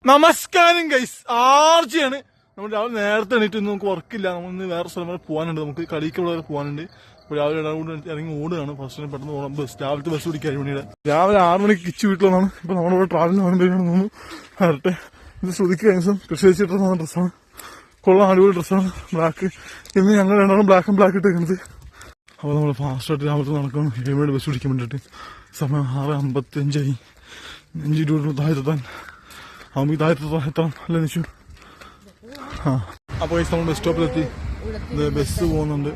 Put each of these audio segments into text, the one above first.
നമസ്കാരം ഗൈസ്, ആർജിയാണ്. നമ്മൾ രാവിലെ നേരത്തെ എണീറ്റ് നമുക്ക് വർക്കില്ല, നമ്മളിന്ന് വേറെ സ്ഥലം വരെ പോകാനുണ്ട്, നമുക്ക് കളിക്കുള്ള വരെ പോകാനുണ്ട്. അപ്പോൾ രാവിലെ ഇറങ്ങി ഓടുകയാണ്. ഫസ്റ്റ് പെട്ടെന്ന് പോകണം, രാവിലത്തെ ബസ് പിടിക്കുക 7 മണിയുടെ. രാവിലെ 6 മണിക്ക് കിച്ചു വീട്ടിലാണ്. ഇപ്പൊ നമ്മളിവിടെ ട്രാവലിന് പോകുമ്പോഴാണ് തോന്നുന്നു. വരട്ടെ. ഇത് ശ്രുതിക്ക് കഴിഞ്ഞ കൃഷി ഡ്രസ്സാണ്, കൊള്ളാം, അടിപൊളി ഡ്രസ്സാണ്, ബ്ലാക്ക്. ഇന്ന് ഞങ്ങൾ രണ്ടാളും ബ്ലാക്ക് ആൻഡ് ബ്ലാക്ക് ഇട്ടേക്കുന്നത്. അപ്പോൾ നമ്മൾ ഫാസ്റ്റായിട്ട് രാവിലത്തെ നടക്കണം 7 മണിയുടെ ബസ് പിടിക്കാൻ വേണ്ടിയിട്ട്. സമയം 6:55. 5 രൂപ താഴത്തെത്താൻ അമ്മക്ക് താഴത്തെത്താൻ അല്ലേ നിശു? ആ, അപ്പോൾ നമ്മൾ ബസ് സ്റ്റോപ്പിലെത്തി. ബസ് പോകുന്നുണ്ട്,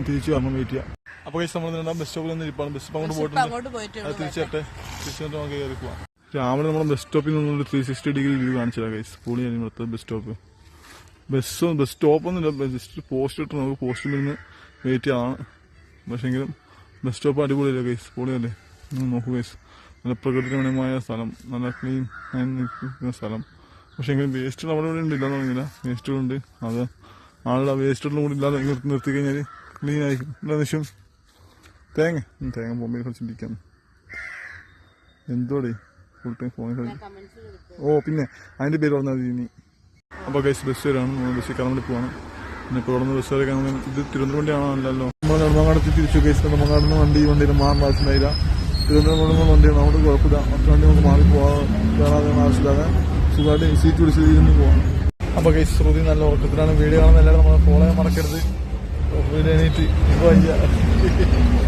തിരിച്ചു വരണം, വെയിറ്റ് ചെയ്യാം. അപ്പോൾ നമ്മൾ ബസ് സ്റ്റോപ്പിൽ നിന്ന് ഇരിപ്പാണ്. ബസ് അങ്ങോട്ട് പോയിട്ടുണ്ട്, അത് തിരിച്ചട്ടെ. തിരിച്ചിട്ട് നമുക്ക് കയറി പോവാം. രാവിലെ നമ്മൾ ബസ് സ്റ്റോപ്പിൽ നിന്നൊരു 360 ഡിഗ്രി വ്യൂ കാണിച്ചില്ല ഗൈസ്. പൊളി ഇവിടുത്തെ ബസ് സ്റ്റോപ്പ്. ബസ് സ്റ്റോപ്പൊന്നുമില്ല, ജസ്റ്റ് പോസ്റ്റ് ഇട്ട് നമുക്ക് പോസ്റ്റിൽ നിന്ന് വെയിറ്റ് ചെയ്യാതാണ്. പക്ഷേങ്കിലും ബസ് സ്റ്റോപ്പ് അടിപൊളിയല്ലേ ഗൈസ്, പൊളിയല്ലേ? നോക്കൂ ഗൈസ്, നല്ല പ്രകൃതിരമണീയമായ സ്ഥലം, നല്ല ക്ലീൻ ആയി നിൽക്കുന്ന സ്ഥലം. പക്ഷേ എങ്കിലും വേസ്റ്റ് നമ്മുടെ ഇവിടെ ഉണ്ട്, ഇല്ലാന്ന് പറഞ്ഞില്ല. വേസ്റ്റുകളുണ്ട്, അത് ആളുടെ വേസ്റ്റുകളും കൂടി ഇല്ലാതെ നിർത്തി കഴിഞ്ഞാൽ ക്ലീൻ ആയിരിക്കും. എന്താ നിശ്ചയം? തേങ്ങ പോകുമ്പോൾ കളിച്ചിരിക്കാം. എന്തോടെ ഫുൾ ടൈം ഫോണിൽ കളി? ഓ, പിന്നെ അതിൻ്റെ പേര് പറഞ്ഞാൽ മതി ഇനി. അപ്പോൾ ഗൈസ് ബസ് വരാണ്, നമ്മൾ ബസ്സിൽ കയറാൻ വേണ്ടി പോവാണ്. പിന്നെ ഇപ്പോൾ ഇവിടെ നിന്ന് ബസ് വരെ കാണുന്നത് ഇത് തിരുവനന്തപുരം ആണല്ലോ. നമ്മൾ നെടുമങ്ങാടത്ത് തിരിച്ചു ഗൈസ്. നെടുമങ്ങാട് നിന്ന് വണ്ടിയിൽ മാറാൻ ആവശ്യമില്ല. തിരുവനന്തപുരം വണ്ടിയാണ്, അവിടെ കുഴപ്പമില്ല. മറ്റു വണ്ടി നമുക്ക് മാറി കയറാതെ ആവശ്യമില്ലാതെ സുഖമായിട്ട് സീറ്റ് പിടിച്ച് ഇരുന്ന് പോകാം. അപ്പോൾ ഗൈസ് ശ്രുതി നല്ല ഉറക്കത്തിലാണ്. വീഡിയോ കാണുന്ന എല്ലാവരും നമ്മളെ ഫോളോ ചെയ്യാൻ മറക്കരുത്. വീഡിയോ എണീറ്റ് ഇപ്പോൾ